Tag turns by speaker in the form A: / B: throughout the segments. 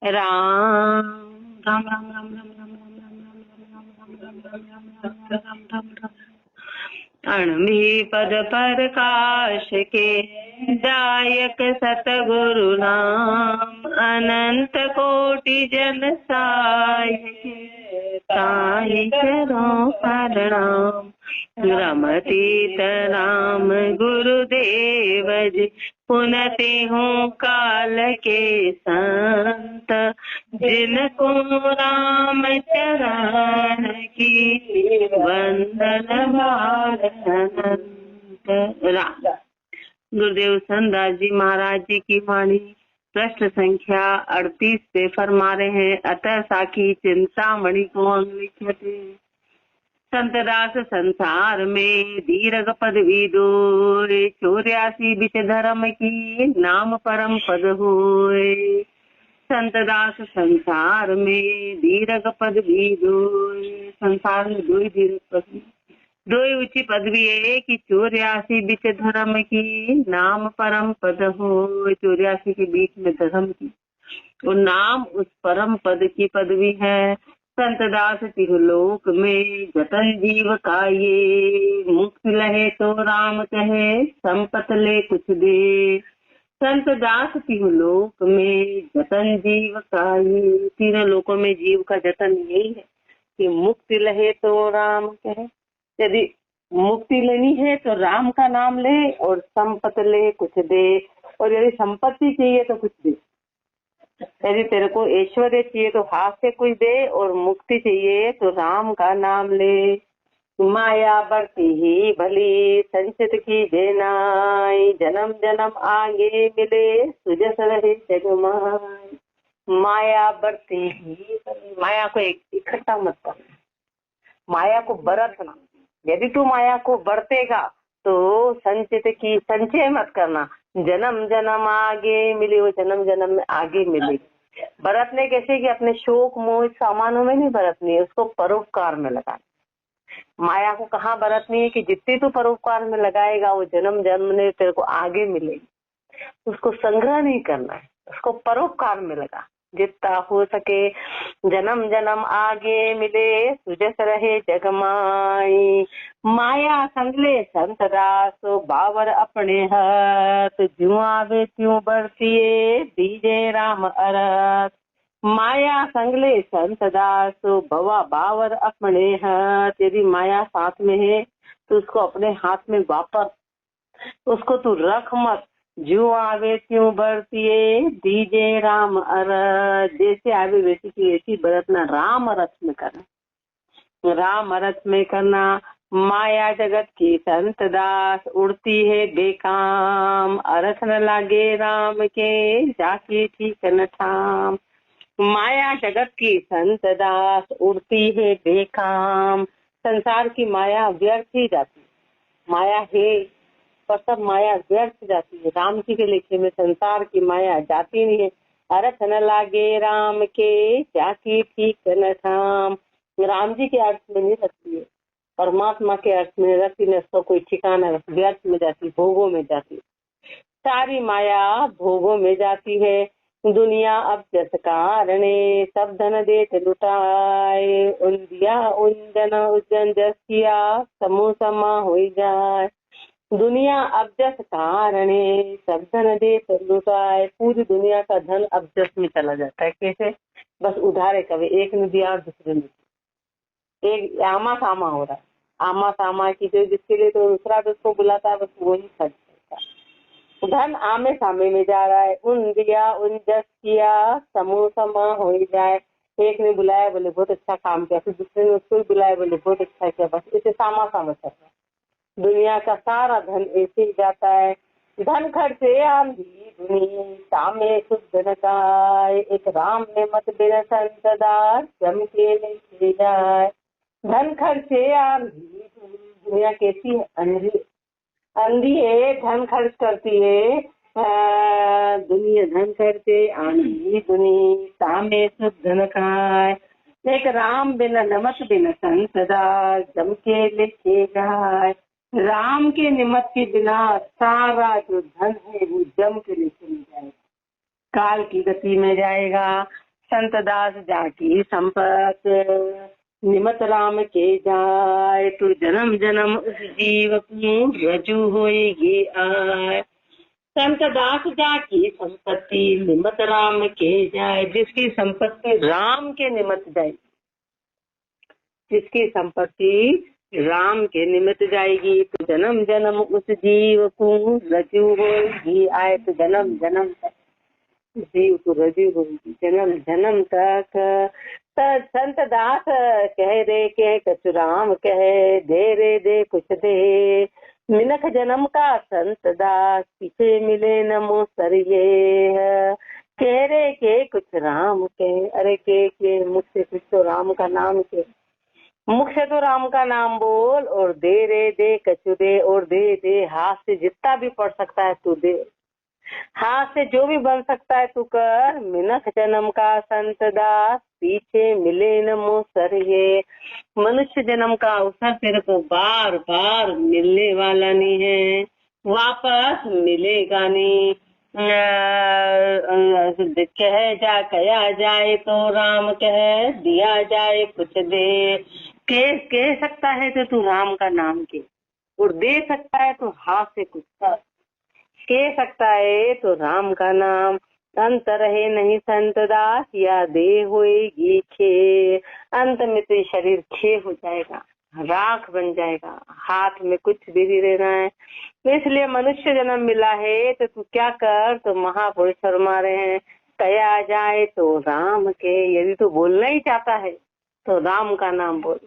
A: राम राम राम राम राम राम राम राम राम राम राम राम राम राम राम। अणभि पद प्रकाश के दायक सतगुरु नाम, अनंत कोटि जन साय ताहि चरणों प्रणाम। रमतीत राम गुरुदेव जी, पुनते हूँ काल के संत, जिनको राम चरण की वंदन भार अनंत। राम। गुरुदेव संतदास जी महाराज जी की वाणी प्रश्न संख्या 38 से फरमा रहे हैं। अतः साखी चिंतामणि को अंग लिखते। संतदास संसार में दीर्घ पदवी दोय, 84 बिच धर्म की नाम परम पद होय। संतदास संसार में दीर्घ पदवी दोय, संसार में दो ही दीर्घ पदवी, दो ही ऊंची पदवी है कि 84 बिच धर्म की नाम परम पद हो। 84 के बीच में धर्म की वो नाम उस परम पद की पदवी है। संतदास तिरुलोक में जतन जीव का ये, मुक्त लहे तो राम कहे संपत ले कुछ दे। संतदास तिरुलोक में जतन जीव का ये, तीनों लोकों में जीव का जतन यही है कि मुक्ति लहे तो राम कहे। यदि मुक्ति लेनी है तो राम का नाम ले, और संपत ले कुछ दे। और यदि संपत्ति चाहिए तो कुछ दे। यदि तेरे को ऐश्वर्य चाहिए तो हाथ से कुछ दे, और मुक्ति चाहिए तो राम का नाम ले। माया बढ़ती ही भली संचित की देनाई, जन्म जन्म आगे मिले सुजस रहे जगमाई। माया बढ़ती ही, माया को इकट्ठा मत करना, माया को बरतना। यदि तू माया को बरतेगा तो संचित की संचय मत करना। जन्म जन्म आगे मिली, वो जन्म जन्म में आगे मिली। बरतने कैसे कि अपने शोक मोह सामानों में नहीं बरतनी है, उसको परोपकार में लगाना। माया को कहाँ बरतनी है कि जितनी तू परोपकार में लगाएगा वो जन्म जन्म में तेरे को आगे मिलेगी। उसको संग्रह नहीं करना है, उसको परोपकार में लगा। जितना हो सके जन्म जन्म आगे मिले सुजस रहे जगमाई। माया संगले संतदास बावर अपने हाथ, ज्यों आवे त्यों बरतिए दीजे राम अरथ। माया संगले संतदास भवा बावर अपने हाथ। यदि माया साथ में है तो उसको अपने हाथ में वापर, उसको तू रख मत। जो आवे त्यों बरतिए दीजे राम अरथ। जैसे आवे वैसी की ऐसी बरतना, राम रथ में करना, राम रथ में करना। माया जगत की संतदास उड़ती है बेकाम, अरथ न लागे राम के जाके ठीक न ठाम। माया जगत की संतदास उड़ती है बेकाम। संसार की माया व्यर्थ ही जाती, माया है पर सब माया व्यर्थ जाती है। राम जी के लेखे में संसार की माया जाती नहीं है। अरथ न लागे राम के जाकी ठीक न ठाम। राम जी के अर्थ में नहीं रखती है, परमात्मा के अर्थ में रखती न, उसका कोई ठिकाना व्यर्थ में जाती, भोगों में जाती। सारी माया भोगों में जाती है। दुनिया अब जस कारणे सब धन देत लुटाए, उन्दिया उन्जन उज्जन जस किया समूह समा हो जाए। दुनिया अब जस कारणे सब धन देत लुटाए। पूरी दुनिया का धन अब जस में चला जाता है। कैसे? बस उधारे कभी एक ने दिया और दूसरे ने, एक आमा सामा हो रहा है। आमा सामा की जो जिसके लिए तो दूसरा उसको बुलाता है, बस वही खर्च करता है। धन आमे सामे में जा रहा है। उन दिया उन जस किया समूह समा हो जाए। एक ने बुलाया बोले बहुत अच्छा काम किया, फिर दूसरे ने उसको भी बुलाया बोले बहुत अच्छा किया, बस इसे सामा सामा चल रहा है। दुनिया का सारा धन ऐसे ही जाता है। धन खर्चे आंधी धुनी सामे शुद्ध न गाय, एक राम ने मत बिन संतदास जम के ले जाए। धन खर्चे आंधी धुनी, दुनिया कैसी है? अंधी अंधी है, धन खर्च करती है। दुनिया धन खर्चे आंधी धुनी सामे शुद्ध न खाए, एक राम बिन नमत बिन संतदास जम के लेके जाए। राम के निमत के बिना सारा जो धन है वो जम के लेके नहीं जाएगा, काल की गति में जाएगा। संत दास जाकी संपत निमत राम के जाय, तू जन्म जन्म उस जीव की रजू होएगी आय। संत दास जाकी संपत्ति निमत राम के जाय, जिसकी संपत्ति राम के निमित्त जाएगी, जिसकी संपत्ति राम के निमित्त जाएगी, तो जन्म जन्म उस जीव को रजू होगी आए, तो जन्म जन्म तक जीव को रजू होगी जन्म जन्म तक। संत दास कह रे के कछु राम कहे, दे रे दे कुछ दे, मिनख जन्म का संत दास, पीछे मिले न मोसर ये। कह रे के कुछ राम कहे, अरे के मुख से कुछ तो राम का नाम के, मुख से तो राम का नाम बोल, और दे रे दे कछु दे, और दे दे हाथ से जितना भी पढ़ सकता है तू दे, हाथ से जो भी बन सकता है तू कर। मिनख जन्म का संत दास, पीछे मिले न मोसर ये। मनुष्य जन्म का अवसर तेरे को बार बार मिलने वाला नहीं है, वापस मिलेगा नहीं। कह जा कया जाए तो राम कहे, दिया जाए कुछ दे। कह सकता है तो तू राम का नाम के, और दे सकता है तो हाथ से कुछ कर। कह सकता है तो राम का नाम, अंत रहे नहीं संत दास, या दे होएगी खे। अंत में तो शरीर खे हो जाएगा, राख बन जाएगा, हाथ में कुछ भी नहीं रहना है। तो इसलिए मनुष्य जन्म मिला है तो तू क्या कर, तो महापुरुष फरमा रहे हैं, कया जाए तो राम के। यदि तू बोलना ही चाहता है तो राम का नाम बोल,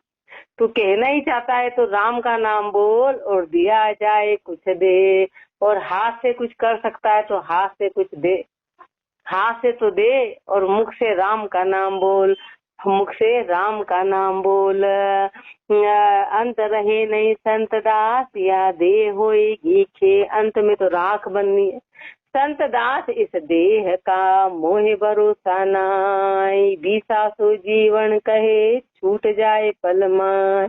A: तू कहना ही चाहता है तो राम का नाम बोल, और दिया जाए कुछ दे। और हाथ से कुछ कर सकता है तो हाथ से कुछ दे, हाथ से तो दे, और मुख से राम का नाम बोल, मुख से राम का नाम बोल। अंत रहे नहीं संत दास, या दे होएगी खे। अंत में तो राख बननी है। संत दास इस देह का मोह भरोसा नाय, बीसा सो जीवन कहे छूट जाए पल माय।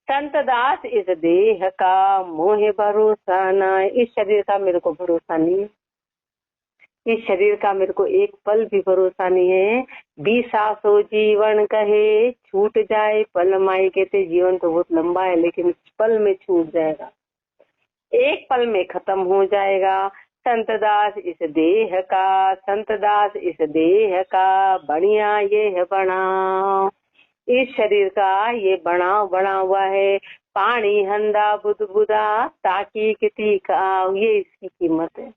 A: संत दास इस देह का मोह भरोसा नाय, इस शरीर का मेरे को भरोसा नहीं है, इस शरीर का मेरे को एक पल भी भरोसा नहीं है। 20 सौ जीवन कहे छूट जाए पल माई। कहते जीवन तो बहुत लंबा है, लेकिन पल में छूट जाएगा, एक पल में खत्म हो जाएगा। संत दास इस देह का, संत दास इस देह का, बढ़िया ये है बना। इस शरीर का ये बना हुआ है। पानी हंदा बुदबुदा ताकि किती का, ये इसकी कीमत है।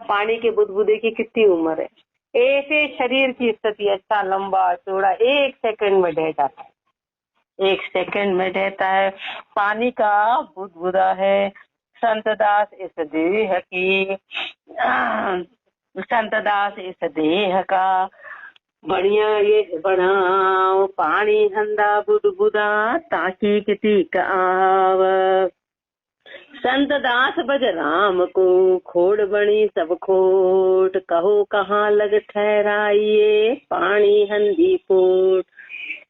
A: पानी के बुदबुदे की कितनी उम्र है। ऐसे शरीर की स्थिति अच्छा लंबा चौड़ा 1 सेकंड में ढह जाता है, 1 सेकंड में ढहता है। पानी का बुदबुदा है। संत दास इस देह की, संत दास इस देह का, बढ़िया ये बढ़ाओ। पानी हंदा बुदबुदा ताकि किती का आव। संत दास बज राम को, खोड़ बनी सब खोट, कहो कहाँ लग ठहराइए पानी हंदी पोट।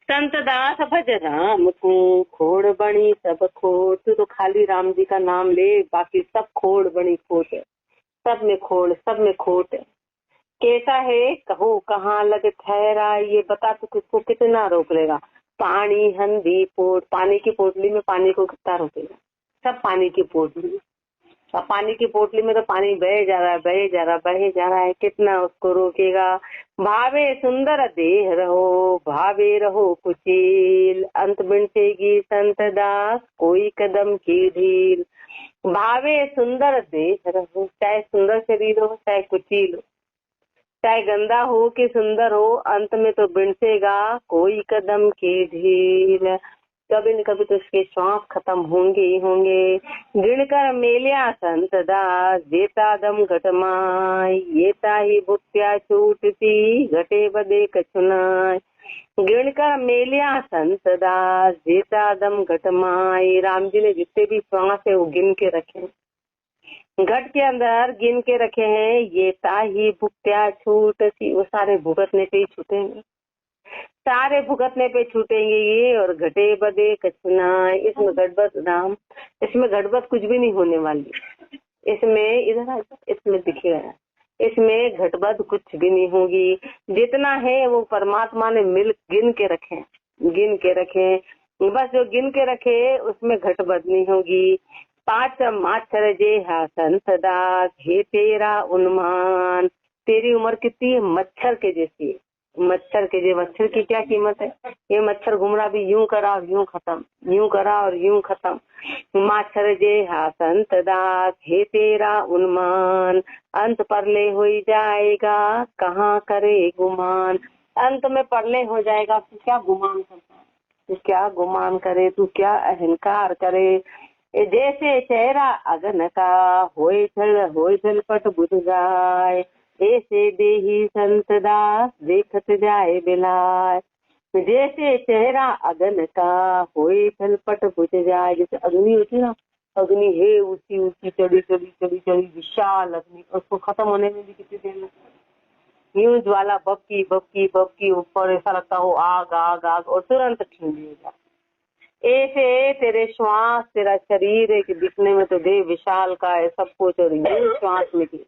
A: संत दास भज राम को, खोड़ बनी सब खोट। तो खाली राम जी का नाम ले, बाकी सब खोड़ बनी खोट है, सब में खोड़, सब में खोट है। कैसा है कहो कहाँ लग ठहरा, ये बता तो किसको कितना रोक लेगा। पानी हंदी पोट, पानी की पोटली में पानी को कितना रोकेगा, सब पानी की पोटली। अब पानी की पोटली में तो पानी बह जा रहा है, बहे जा रहा, बहे जा रहा है, कितना उसको रोकेगा। भावे सुंदर देह रहो, भावे रहो कुचील, अंत बिनसेगी संत दास कोई कदम की ढील। भावे सुंदर देह रहो, चाहे सुंदर शरीर हो चाहे कुचील हो, चाहे गंदा हो कि सुंदर हो, अंत में तो बिनसेगा कोई कदम की ढील। कभी न कभी तो उसके श्वास खत्म होंगे ही होंगे। गिणकर मेलिया संत दास, जेता दम घटमाय, ये ताही भुक्त्या छूटती घटे बदे कछुनाय। गिणकर मेलिया संत दास, जेता दम घटमाय। राम जी ने जितने भी श्वास है वो गिन के रखे, घट के अंदर गिन के रखे हैं। ये ताही भुक्त्या छूटती, वो सारे भुगतने पे ही छूटेंगे, सारे भुगतने पे छूटेंगे ये। और घटे बदे कछुना, इसमें गड़बड़ राम, इसमें गड़बड़ कुछ भी नहीं होने वाली। इसमें इधर इसमें दिखेगा, इसमें घटबद कुछ भी नहीं होगी। जितना है वो परमात्मा ने गिन के रखे, बस जो गिन के रखे उसमें घटबद नहीं होगी। पांच माच्छर जे हासन सदा हे तेरा उन्मान। तेरी उम्र कितनी है? मच्छर के जैसी। मच्छर की क्या कीमत है? ये मच्छर घूम रहा भी यूं करा और यूं खत्म, यूं करा और यूं खत्म। माच्छर जे हासन सदा हे तेरा उन्मान। अंत परले हो जाएगा कहाँ करे गुमान। अंत में परले हो जाएगा, तू क्या गुमान करता है? तू क्या गुमान करे, तू क्या अहंकार करे। जैसे चेहरा अगन का होए झलपट बुझ जाए। ऐसे देही संत दास देखत जाए बिलाय। जैसे चेहरा अगन का होए झलपट बुझ जाए। जैसे अग्नि होती है ना, अग्नि है ऊंची ऊंची चढ़ी विशाल अग्नि, उसको खत्म होने में भी कितनी देर लगती है। यूं ज्वाला बबकी ऊपर, ऐसा लगता हो आग आग आग, और तुरंत ठंडी हो जाए। ऐसे तेरे श्वास, तेरा शरीर है कि दिखने में तो देह विशाल का है सब कुछ, और यूं श्वास निकले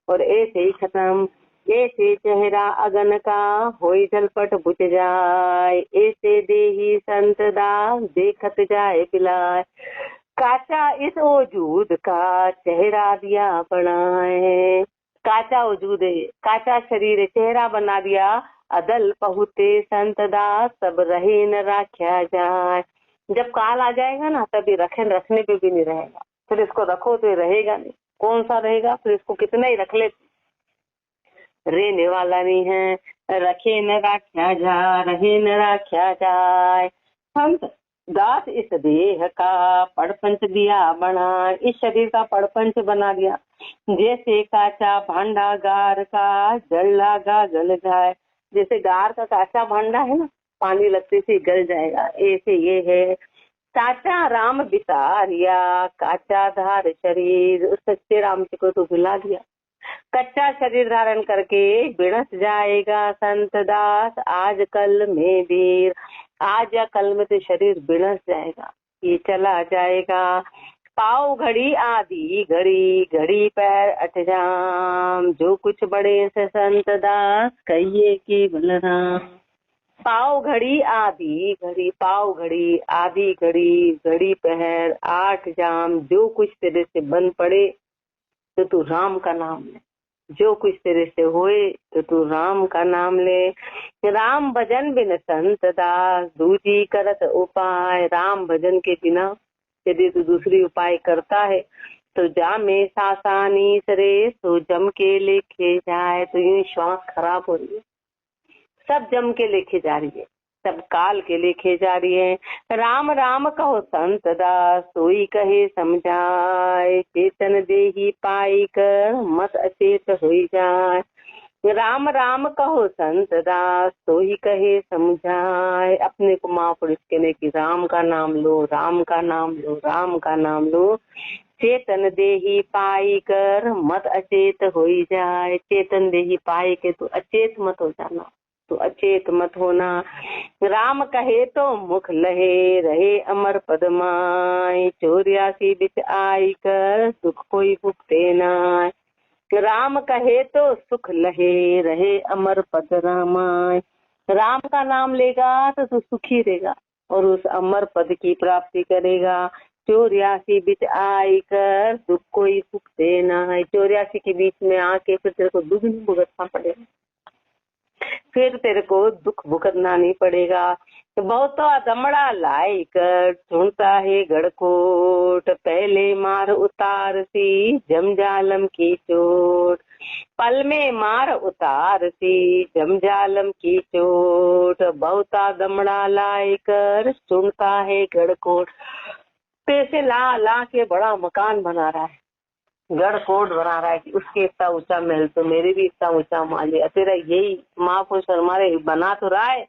A: और ऐसे ही खत्म। ऐसे चेहरा अगन का होई झलपट बुझ जाए। ऐसे देही संत दास देखत जाए बिलाय। काचा इस वजूद का चेहरा दिया बनाए। काचा वजूद है, काचा शरीर है, चेहरा बना दिया। अदल पहुते संत दास सब रहे न राख्या जाए। जब काल आ जाएगा ना, तभी रखने पे भी नहीं रहेगा। फिर इसको रखो तो रहेगा नहीं, कौन सा रहेगा? फिर इसको कितना ही रख ले, रहने वाला नहीं है। रखे न राख्या जा, रहे न राख्या जाए। संत दास इस देह का पड़पंच दिया बना। इस शरीर का पड़पंच बना दिया। जैसे काचा भांडा गार का जल लागा गल जाए। जैसे गार का काचा भांडा है ना, पानी लगते से गल जाएगा, ऐसे ये है। काचा राम बिसारिया काचा धार शरीर। उस सच्चे राम जी को तो भुला दिया। कच्चा शरीर धारण करके बिणस जाएगा संत दास आज कल में देर। आज या कल में तो शरीर बिणस जाएगा, ये चला जाएगा। पाओ घड़ी आदि घड़ी घड़ी पैर अटजाम। जो कुछ बड़े से संत दास कहिए कि बलराम। पाव घड़ी आदि घड़ी, पाव घड़ी आदि घड़ी, घड़ी पहर 8 जाम। जो कुछ तेरे से बन पड़े तो तू राम का नाम ले। जो कुछ तेरे से होए तो तू राम का नाम ले। राम भजन बिन संत दास दूजी करत उपाय। राम भजन के बिना यदि तू दूसरी उपाय करता है तो जा में सासानी सरे सो जम के लेके जाए। तो यूं श्वास खराब हो रही है, सब जम के लेके जा रही है, सब काल के लेके जा रही है। राम राम कहो संत दास सोई कहे समझाए। चेतन देही पाई कर मत अचेत होई जाए। राम राम कहो संत दास सोई कहे समझाए। अपने को महापुरुष कहने की राम का नाम लो, राम का नाम लो, राम का नाम लो। चेतन देही पाई कर मत अचेत होई जाए। चेतन देही पाई के तो अचेत मत हो जाना, तो अचेत मत होना। राम कहे तो मुख लहे रहे अमर पदमाय। 84 बिच आई कर सुख कोई भुगते नाय। राम कहे तो सुख लहे रहे अमर पद रामाय। राम का नाम लेगा तो तू सुखी रहेगा और उस अमर पद की प्राप्ति करेगा। 84 बिच आई कर दुख कोई भुगते नाय। 84 के बीच में आके फिर तेरे को दुख नहीं भुगतना पड़ेगा, फिर तेरे को दुख भुगतना नहीं पड़ेगा। बहुत दमड़ा लाई कर सुनता है गड़कोट। पहले मार उतार सी जमजालम की चोट। पल में मार उतार सी जमजालम की चोट। बहुता दमड़ा लाई कर सुनता है गड़कोट। पैसे ला ला के बड़ा मकान बना रहा है, गढ़कोट बना रहा है कि उसके इतना ऊंचा महल तो मेरे भी इतना ऊंचा मालिक। तेरा यही महापुरुष हमारे बना तो रहा है,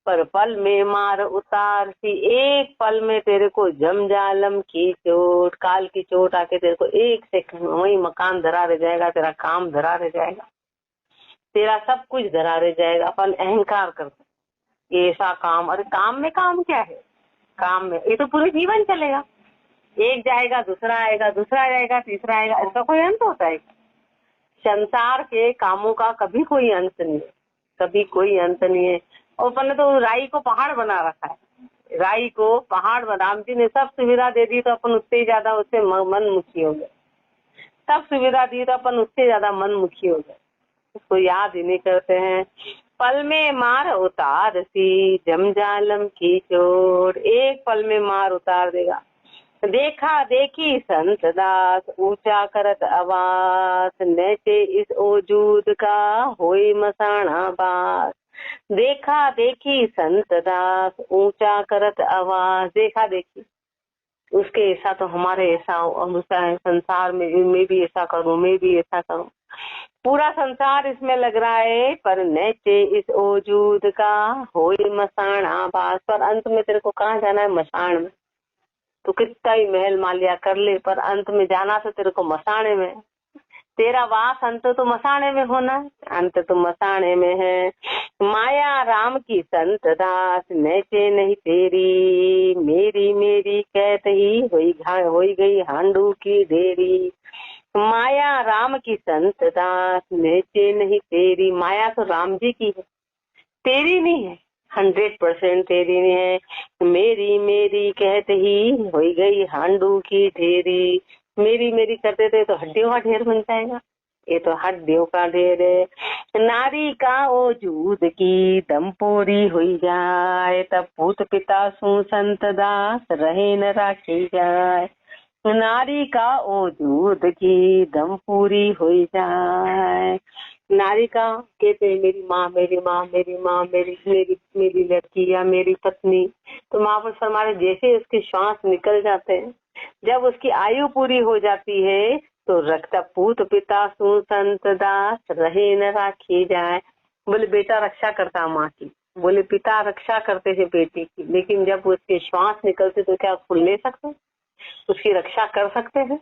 A: पर पल में मार उतार सी। एक पल में तेरे को जमजालम की चोट, काल की चोट आके तेरे को एक सेकंड वही मकान धरा रह जाएगा, तेरा काम धरा रह जाएगा, तेरा सब कुछ धरा रह जाएगा। अपन अहंकार करते ऐसा काम, अरे काम में काम क्या है? काम में ये तो पूरे जीवन चलेगा, एक जाएगा दूसरा आएगा, दूसरा जाएगा तीसरा आएगा, इसका कोई अंत होता है?
B: संसार के कामों का कभी कोई अंत नहीं है, कभी कोई अंत नहीं है। और अपन ने तो राई को पहाड़ बना रखा है, राई को पहाड़ बना, राम जी ने सब सुविधा दे दी तो अपन उससे ही ज्यादा उससे मन मुखी हो गए, सब सुविधा दी तो अपन उससे ज्यादा मन मुखी हो गए, उसको याद ही नहीं करते हैं। पल में मार उतार सी जमजालम की चोर, एक पल में मार उतार देगा। देखा देखी संत दास ऊंचा करत आवास, नैचे इस ओजूद का होई मसाणा बास। देखा देखी संत दास ऊंचा करत आवाज, देखा देखी उसके ऐसा तो हमारे ऐसा संसार में भी ऐसा करूं, मैं भी ऐसा करूं, पूरा संसार इसमें लग रहा है। पर नैचे इस ओजूद का होई मसाणा बास, पर अंत में तेरे को कहाँ जाना है? मसाण में। तो कितना ही महल मालिया कर ले, पर अंत में जाना तो तेरे को मसाणे में। तेरा वास अंत तो मसाणे में होना है, अंत तो मसाणे में है। माया राम की संत दास नैचे नहीं तेरी, मेरी मेरी कहते ही होई गई हांडू की ढेरी। माया राम की संत दास नैचे नहीं तेरी, माया तो राम जी की है, तेरी नहीं है, 100% तेरी नहीं है। मेरी मेरी कहते ही होई गई हांडू की ढेरी, मेरी मेरी करते थे तो हड्डियों का ढेर बन जाएगा, ये तो हड्डियों का ढेर है। नारी का ओजूद की दमपोरी हुई जाए, तब पूत पिता सु संत दास रहे न राखी जाए। नारी का ओजूद की दम पूरी हो जाए। नारी का कहते मेरी माँ मेरी माँ मेरी माँ मेरी मेरी मेरी लड़की या मेरी पत्नी, तो महापुरुष फरमाते जैसे उसके श्वास निकल जाते हैं, जब उसकी आयु पूरी हो जाती है तो रखता पूत पिता सु संत दास रहे न राखी जाए। बोले बेटा रक्षा करता माँ की, बोले पिता रक्षा करते थे बेटी की, लेकिन जब उसके श्वास निकलते तो क्या फूल ले सकते, उसकी रक्षा कर सकते हैं?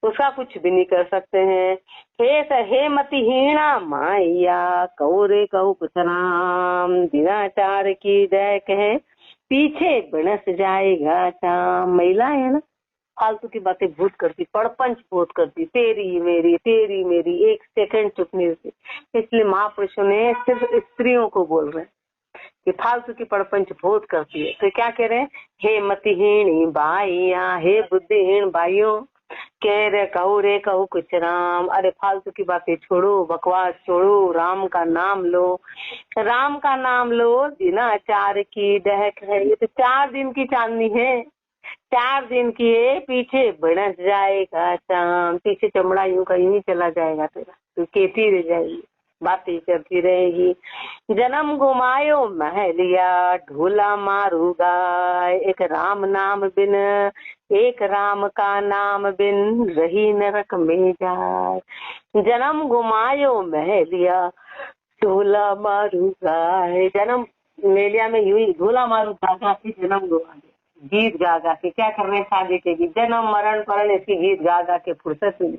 B: उसका कुछ भी नहीं कर सकते हैं। हे मतिहीना माया कौरे कहू कुछ राम, दिनाचार की जय कहे पीछे बनस जाएगा शाम। महिला है ना, फालतू की बातें भूत करती, पड़पंच बहुत करती, तेरी मेरी एक सेकंड चुप नहीं होती। इसलिए महापुरुषों ने सिर्फ स्त्रियों को बोल रहे हैं कि फालतू की पड़पंच बहुत करती है। तो क्या कह रहे हैं? हे मतिहीनी बाइया, हे बुद्धिहीन भाइयों, कह रहे कहू कुछ राम। अरे फालतू की बातें छोड़ो, बकवास छोड़ो, राम का नाम लो, राम का नाम लो। दिनाचार की दहक है, ये तो 4 दिन की चांदनी है, 4 दिन की है, पीछे बढ़स जाएगा शाम। पीछे चमड़ा यूं का यूं चला जाएगा तेरा, तो कहती रह जाएगी, बातें करती रहेगी। जन्म घुमायो महलिया ढोला मारू गाय, एक राम नाम बिन, एक राम का नाम बिन रही नरक में जाए। जन्म घुमायो महलिया ढोला मारू गाय, जन्म मेलिया में यूं ही ढोला मारू गा के जन्म घुमा दे, गीत गा गा के। क्या कर रहे हैं? शादी के गीत, जन्म मरण परण इसकी गीत गा गा के फुर्सत नहीं,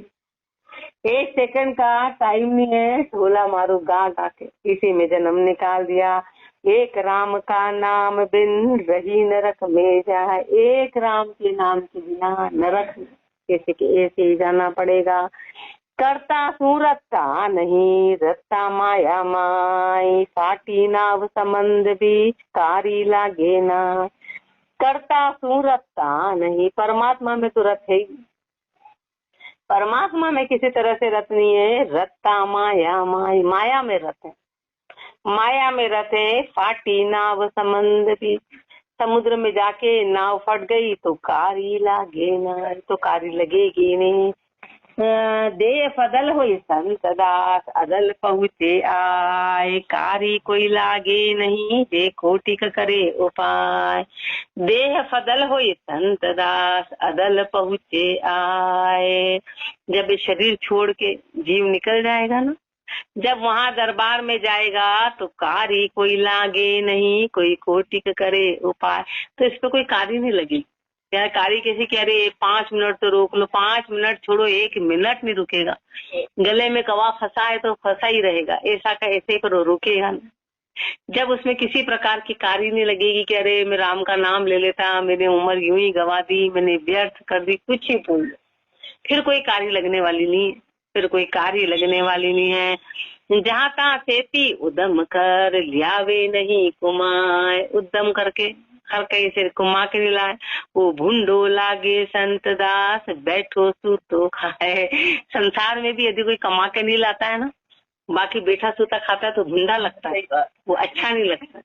B: 1 सेकंड का टाइम नहीं है, ढोला मारू गा गा के इसी में जन्म निकाल दिया। एक राम का नाम बिन रही नरक में जाए, एक राम के नाम के बिना नरक कैसे के ऐसे ही जाना पड़ेगा। करता सूरता नहीं रत्ता माया माई, फाटी नाव संबंध बीच कारी लागे ना। करता सूरता नहीं, परमात्मा में तो रथ है, परमात्मा में किसी तरह से रत नहीं है। रत्ता माया माई, माया में रत है, माया में रत है। फाटी नाव संबंध भी, समुद्र में जाके नाव फट गई तो कारी लागे ना, तो कारी लगेगी नहीं। दे फदल हुई संत दास अदल पहुँचे आए, कारी कोई लागे नहीं जे कोटि का करे उपाय। देह फदल हुई संत दास अदल पहुँचे आए, जब शरीर छोड़ के जीव निकल जाएगा ना, जब वहाँ दरबार में जाएगा तो कारी कोई लागे नहीं, कोई कोटि का करे उपाय। तो इस पे कोई कारी नहीं लगेगी। क्या कारी कैसे कह रहे 5 मिनट तो रोक लो, 5 मिनट छोड़ो 1 मिनट नहीं रुकेगा। गले में कवा फंसा है तो फंसा ही रहेगा, ऐसा का ऐसे करो, रुकेगा ना। जब उसमें किसी प्रकार की कारी नहीं लगेगी कि अरे मैं राम का नाम ले लेता, मैंने उम्र यूं ही गवा दी, मैंने व्यर्थ कर दी, कुछ ही भूल, फिर कोई कारी लगने वाली नहीं है। फिर कोई कार्य लगने वाली नहीं है। जहाँ तहाँ सेती उद्यम कर, लियावे नहीं कुमाए। उद्यम करके हर कहीं से कुमा के नहीं लाए। वो भूंडो लागे संत दास, बैठो सूतो खाए। संसार में भी यदि कोई कमा के नहीं लाता है ना, बाकी बैठा सूता खाता है तो भूंडा लगता है, वो अच्छा नहीं लगता।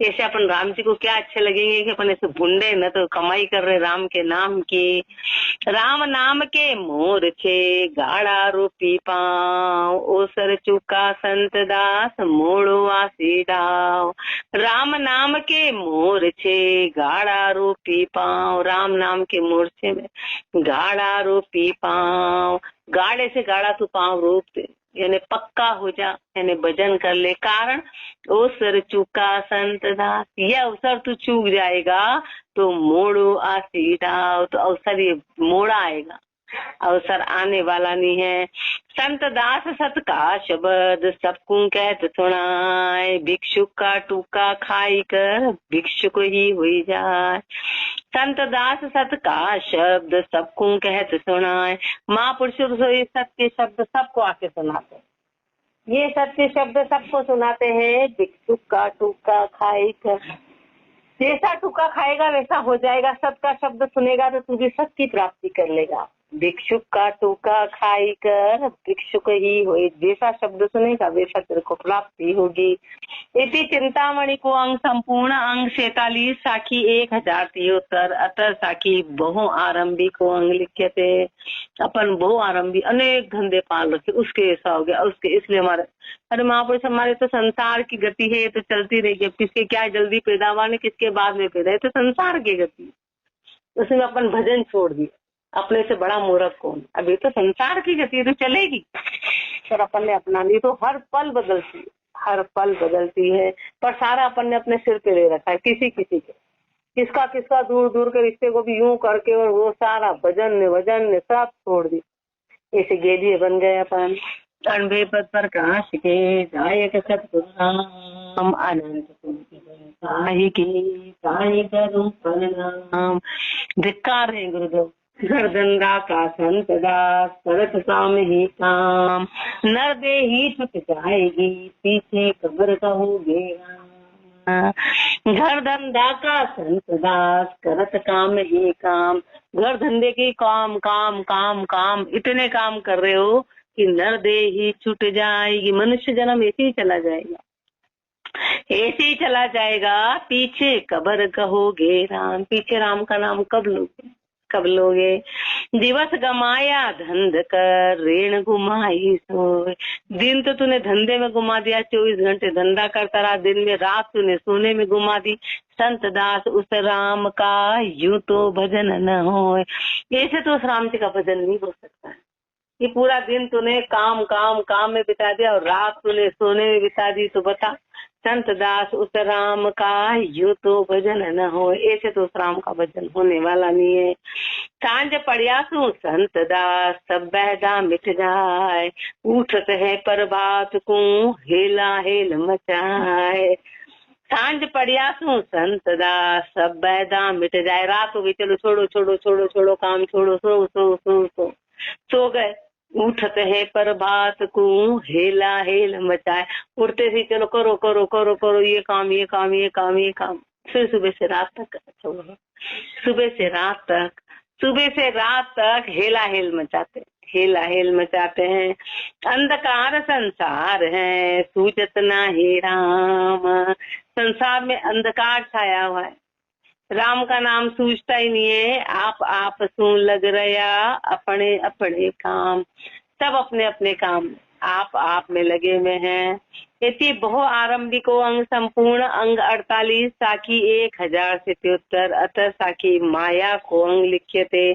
B: ऐसे अपन राम जी को क्या अच्छे लगेंगे कि अपन ऐसे भूंडे, न तो कमाई कर रहे राम के नाम की। राम नाम के मोर छे, गाड़ा रूपी पाँव। ओसर चुका संत दास, मोड़ो आसी डाव। राम नाम के मोर छे, गाड़ा रूपी पाँव। राम नाम के मोर्चे में गाड़ा रूपी पाँव। गाड़े से गाड़ा तू पाँव रूप दे, यानी पक्का हो जा, यानी भजन कर ले। कारण अवसर चूका संत दास, ये अवसर तू चूक जाएगा तो मोड़ो आसी डाव। तो अवसर ये मोड़ा आएगा, अवसर आने वाला नहीं है। संत दास सत का शब्द, सबको कहत सुनाए। भिक्षुक का टूका खाई कर, भिक्षुक ही हुई जाए। संत दास सत का शब्द, सबको कहत सुनाए। महापुरुष ये सत्य शब्द सबको आके सुनाते हैं, ये सत्य शब्द सबको सुनाते हैं। भिक्षुक का टूका खाई कर, जैसा टूका खाएगा वैसा हो जाएगा। सत का शब्द सुनेगा तो तू भी सत की प्राप्ति कर लेगा। भिक्षुक का टूका खाई कर, भिक्षुक ही हो। जैसा शब्द सुनेगा वैसा तेरे को प्राप्ति होगी। इति चिंतामणि को अंग संपूर्ण, अंग 46, साखी 1073। अतः साखी बहु आरंभी को अंग लिख्यते। अपन बहु आरंभी अनेक धंधे पाल रखे, उसके ऐसा हो गया, उसके इसलिए हमारे, अरे महापुरुष हमारे तो संसार की गति है, ये तो चलती रहेगी। अब किसके क्या जल्दी पैदावार है, किसके बाद में पैदा है, तो संसार की गति, उसमें अपन भजन छोड़ दिए। अपने से बड़ा मूर्ख कौन। अभी तो संसार की गति तो चलेगी, पर अपन ने अपना नहीं। तो हर पल बदलती है, हर पल बदलती है, पर सारा अपन ने अपने सिर पे ले रखा है। किसी किसी के, किसका किसका दूर दूर के रिश्ते को भी यूं करके, और वो सारा भजन ने वजन ने सब छोड़ दी। ऐसे गेदिए बन गए अपन। अनभे पद पर काश के, जायक सतगुरु अनंत की करूं प्रणाम। धिक्कार है गुरुदेव। गर्दंदा का संत दास, करत काम ही काम। नर दे ही छुट जाएगी, पीछे कब्र कहोगे। घर धंधा का संत दास, करत काम ही काम। घर धंधे की काम काम काम काम, इतने काम कर रहे हो कि नर दे ही छूट जाएगी। मनुष्य जन्म ऐसे ही चला जाएगा, ऐसे ही चला जाएगा। पीछे कब्र कहोगे राम, पीछे राम का नाम कब लोगे, कब लोगे। दिवस गमाया धंध कर, ऋण घुमाई सोए। दिन तो तूने धंधे में घुमा दिया, 24 घंटे धंधा करता रहा, दिन में रात तूने सोने में घुमा दी। संत दास उस राम का यूं तो भजन न होए। ऐसे तो उस राम जी का भजन नहीं हो सकता। ये पूरा दिन तूने काम काम काम में बिता दिया और रात तूने सोने में बिता दी, तो बता संत दास उस राम का यूं तो भजन न हो। ऐसे तो उस राम का भजन होने वाला नहीं है। सांझ पड़िया सु संत दास, सब बहदा मिट जाए। उठत है प्रभात को, हेला हेल मचाए। सांझ पड़िया सु संत दास, सब बहदा मिट जाए। रात हो गई, चलो छोड़ो छोड़ो छोड़ो छोड़ो काम छोड़ो, सो सो सो सो सो गए। उठत है प्रभात को, हेला हेल मचाए। उठते ही चलो करो करो करो करो, ये काम ये काम ये काम ये काम। फिर सुबह से रात तक, सुबह से रात तक, सुबह से रात तक हेला हेल मचाते, हेला हेल मचाते हैं। अंधकार संसार है, सूझत नाही राम। संसार में अंधकार छाया हुआ है, राम का नाम सूझता ही नहीं है। आप सू लग रहा अपने अपने काम, सब अपने अपने काम आप में लगे हुए हैं। इति बहु आरंभिको अंग संपूर्ण, अंग 48, साखी 1073। अतः साखी माया को अंग लिख्यते।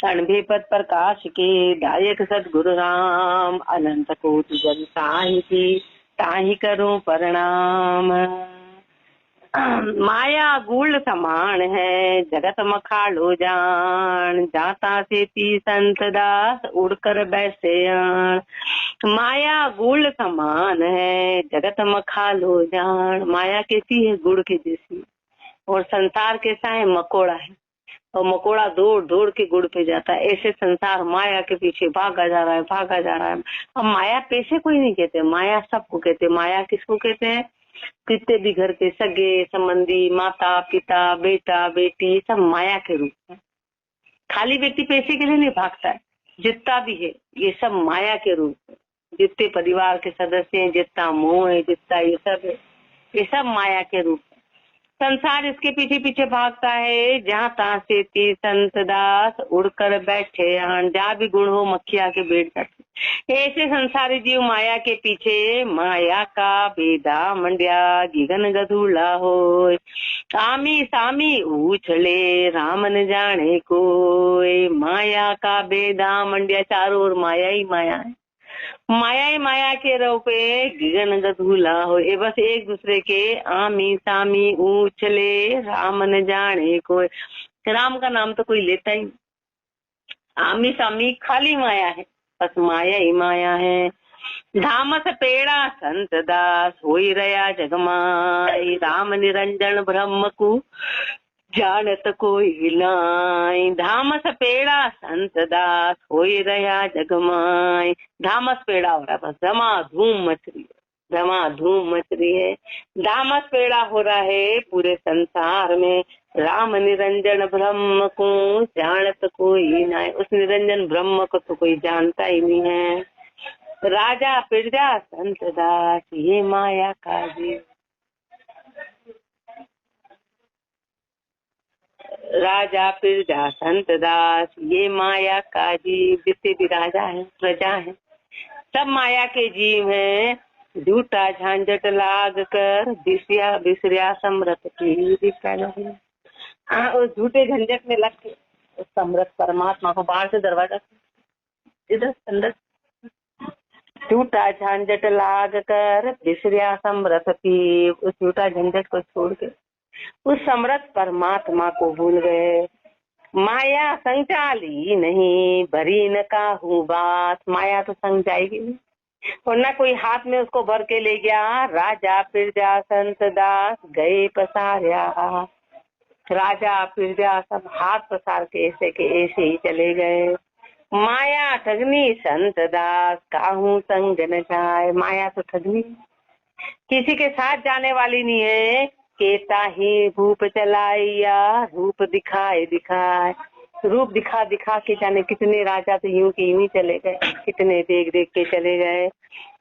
B: अनभे पद प्रकाश के, दायक सदगुरु राम। अनंत कोटि जन ताहि करो प्रणाम। माया गूढ़ समान है, जगत मखालो जान। जाता से पी संत दास, उड़कर बैसे आन। माया गूढ़ समान है, जगत मखालो जान। माया कैसी है, गुड़ के जैसी, और संसार कैसा है, मकोड़ा है। और मकोड़ा दौड़ दौड़ के गुड़ पे जाता है। ऐसे संसार माया के पीछे भागा जा रहा है, भागा जा रहा है। अब माया पैसे कोई नहीं कहते, माया सबको कहते। माया किसको कहते हैं? कितने भी घर के सगे संबंधी, माता पिता, बेटा बेटी, सब माया के रूप में। खाली व्यक्ति पैसे के लिए नहीं भागता है, जितना भी है ये सब माया के रूप में। जितने परिवार के सदस्य हैं, जितना मोह है, जितना ये सब है, ये सब माया के रूप में। संसार इसके पीछे पीछे भागता है। जहाँ तहाँ से संत दास उड़कर बैठे, जहाँ भी गुण हो मक्खिया के बैठ जाते। ऐसे संसारी जीव माया के पीछे, माया का बेदा मंडिया गिगन गधूला हो। आमी सामी उछले राम न जाने कोई। माया का बेदा मंडिया, चारों ओर माया ही माया है। माया ही माया के रूपे गिगन गधूला हो। ये बस एक दूसरे के आमी सामी उछले राम न जाने कोई। राम का नाम तो कोई लेता ही नहीं। आमी सामी खाली माया है, बस माया ही माया है। धामस पेड़ा संत दास होई रया जगमाई। राम निरंजन ब्रह्म को जानत कोई नाई। धामस पेड़ा संत दास होई रया जगमाई। धामस पेड़ा हो रहा है, बस धमाधूम मच रही है, धमाधूम मच रही है। धामस पेड़ा हो रहा है पूरे संसार में। राम निरंजन ब्रह्म को जानत कोई नाई। उस निरंजन ब्रह्म को तो कोई जानता ही नहीं है। राजा प्रजा संत दास ये माया का जीव। राजा प्रजा संत दास ये माया का जीव। जितने भी राजा है प्रजा है सब माया के जीव हैं। झूठा झंझट लाग कर बिसरिया बिसरिया समरथ की। उस झूठे झंझट में लग के उस समरथ परमात्मा को बाहर से दरवाजा इधर अंदर। झूठा झंझट लाग कर बिसरिया समरथ की। उस झूठा झंझट को छोड़ के उस समरथ परमात्मा को भूल गए। माया संग चाली नहीं भरी न काहू बात। माया तो संग जाएगी नहीं, और न कोई हाथ में उसको भर के ले गया। राजा प्रजा संत दास गए पसारिया। राजा प्रजा सब हाथ पसार के ऐसे ही चले गए। माया ठगनी संत दास काहू संग न जाए। माया तो ठगनी किसी के साथ जाने वाली नहीं है। केता ही रूप चलाइया रूप दिखाए दिखाए। रूप दिखा दिखा के जाने कितने राजा तो यूं के यूं ही चले गए, कितने देख देख के चले गए।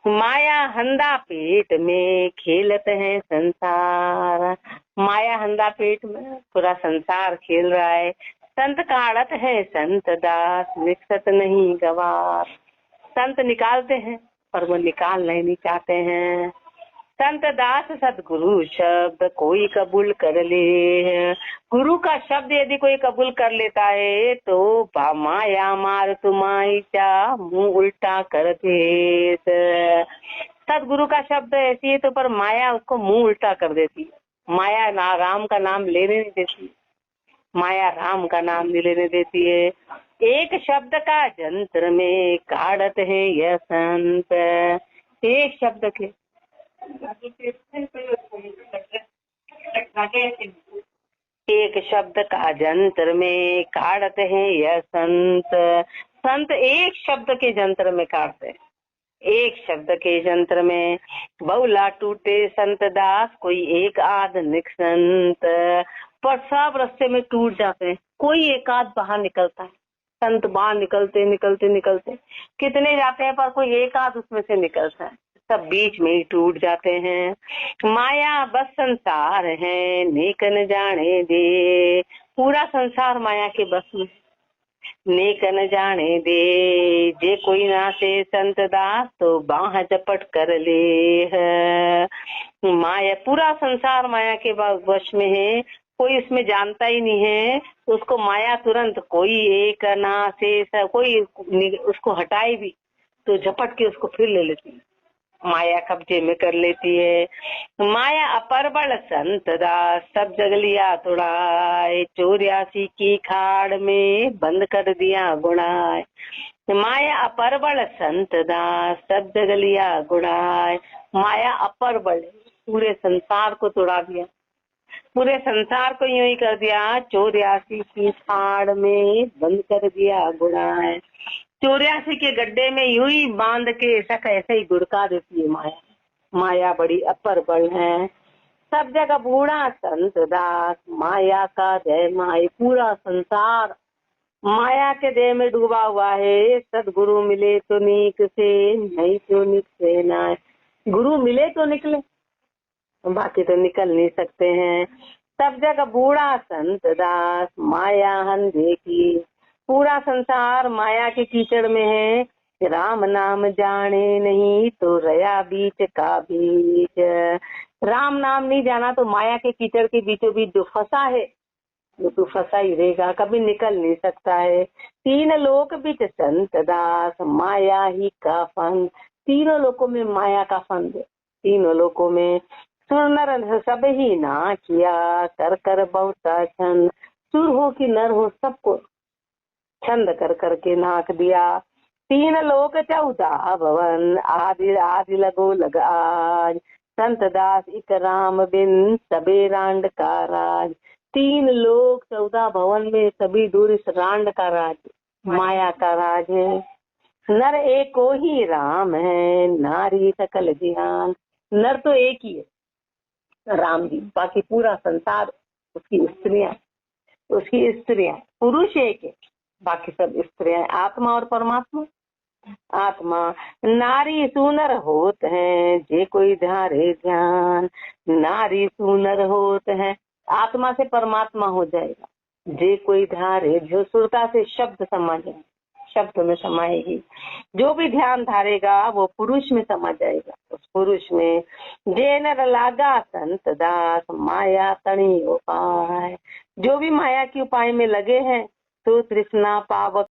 B: माया हंदा पेट में खेलत है संसार। माया हंदा पेट में पूरा संसार खेल रहा है। संत काढ़त है संत दास निकसत नहीं गवार। संत निकालते हैं पर वो निकाल नहीं चाहते हैं। संत दास सदगुरु शब्द कोई कबूल कर ले। गुरु का शब्द यदि कोई कबूल कर लेता है तो माया मार तुम्हारी चा मुंह उल्टा कर दे। सदगुरु का शब्द ऐसी है तो पर माया उसको मुंह उल्टा कर देती है। माया ना राम का नाम लेने नहीं देती, माया राम का नाम नहीं लेने देती है। एक शब्द का जंत्र में काढ़त है यह संत। एक शब्द के एक शब्द का जंत्र में काढ़त है यह संत। संत एक शब्द के जंत्र में काटते हैं, एक शब्द के जंत्र में। बहुला टूटे संत दास कोई एक आध निकसंत। पर सब रास्ते में टूट जाते हैं, कोई एक आध बाहर निकलता है। संत बाहर निकलते निकलते निकलते कितने जाते हैं पर कोई एक आध उसमें से निकलता है, सब बीच में ही टूट जाते हैं। माया बस संसार है नेक न जाने दे। पूरा संसार माया के बस में, नेक न जाने दे। जे कोई ना से संत दास तो बाह झपट कर ले है। माया पूरा संसार माया के वश में है, कोई उसमें जानता ही नहीं है। उसको माया तुरंत कोई एक ना से कोई उसको हटाए भी तो झपट के उसको फिर ले लेती है, माया कब्जे में कर लेती है। माया अपरबल संत दास सब जग लिया तुड़ाए। 84 की खाड़ में बंद कर दिया गुड़ाए। माया अपरबल संत दास सब जग लिया गुड़ाए। माया अपरबल पूरे संसार को तुड़ा दिया। पूरे संसार को यूं ही कर दिया 84 की फाड़ में बंद कर दिया गुड़ाए। 84 के गड्ढे में यूं ही बांध के ऐसे ही गुड़का देती है माया। माया बड़ी अपर बल है, सब जगह बूढ़ा संत दास, माया का जय माई। पूरा संसार माया के देह में डूबा हुआ है। सदगुरु मिले तो नीक से, नहीं तो निक से ना। गुरु मिले तो निकले, बाकी तो निकल नहीं सकते हैं। सब जगह बूढ़ा संत दास, माया अंधे की। पूरा संसार माया के कीचड़ में है। राम नाम जाने नहीं तो रया बीच का बीच। राम नाम नहीं जाना तो माया के कीचड़ के बीचों बीच जो फंसा है वो तो फंसा ही रहेगा, कभी निकल नहीं सकता है। 3 लोक बीच संत दास, माया ही का फंद। तीनों लोकों में माया का फंद है। तीनों लोकों में सुर नर सब ही ना किया, कर कर बहुता छंद। सुर हो कि नर हो सबको छंद कर करके नाक दिया। 3 लोक 14 भवन, आदि आदि लगो लग आज। संत दास इक राम बिन, सबे रांड का राज। 3 लोक 14 भवन में सभी दूर इस रांड का राज, माया का राज है। नर एक को ही राम है, नारी सकल जिहान। नर तो एक ही है राम जी, बाकी पूरा संसार उसकी स्त्रियां, पुरुष एक है, बाकी सब स्त्रियां। आत्मा और परमात्मा। आत्मा नारी सुनर होत है, जे कोई धारे ध्यान। नारी सुनर होत है, आत्मा से परमात्मा हो जाएगा। जे कोई धारे, जो सुरता से शब्द समझे, शब्द में समाएगी। जो भी ध्यान धारेगा वो पुरुष में समा जाएगा। उस पुरुष में जे नर लागा संत दास, माया तणी उपाय। जो भी माया के उपाय में लगे हैं तो तृष्णा पावक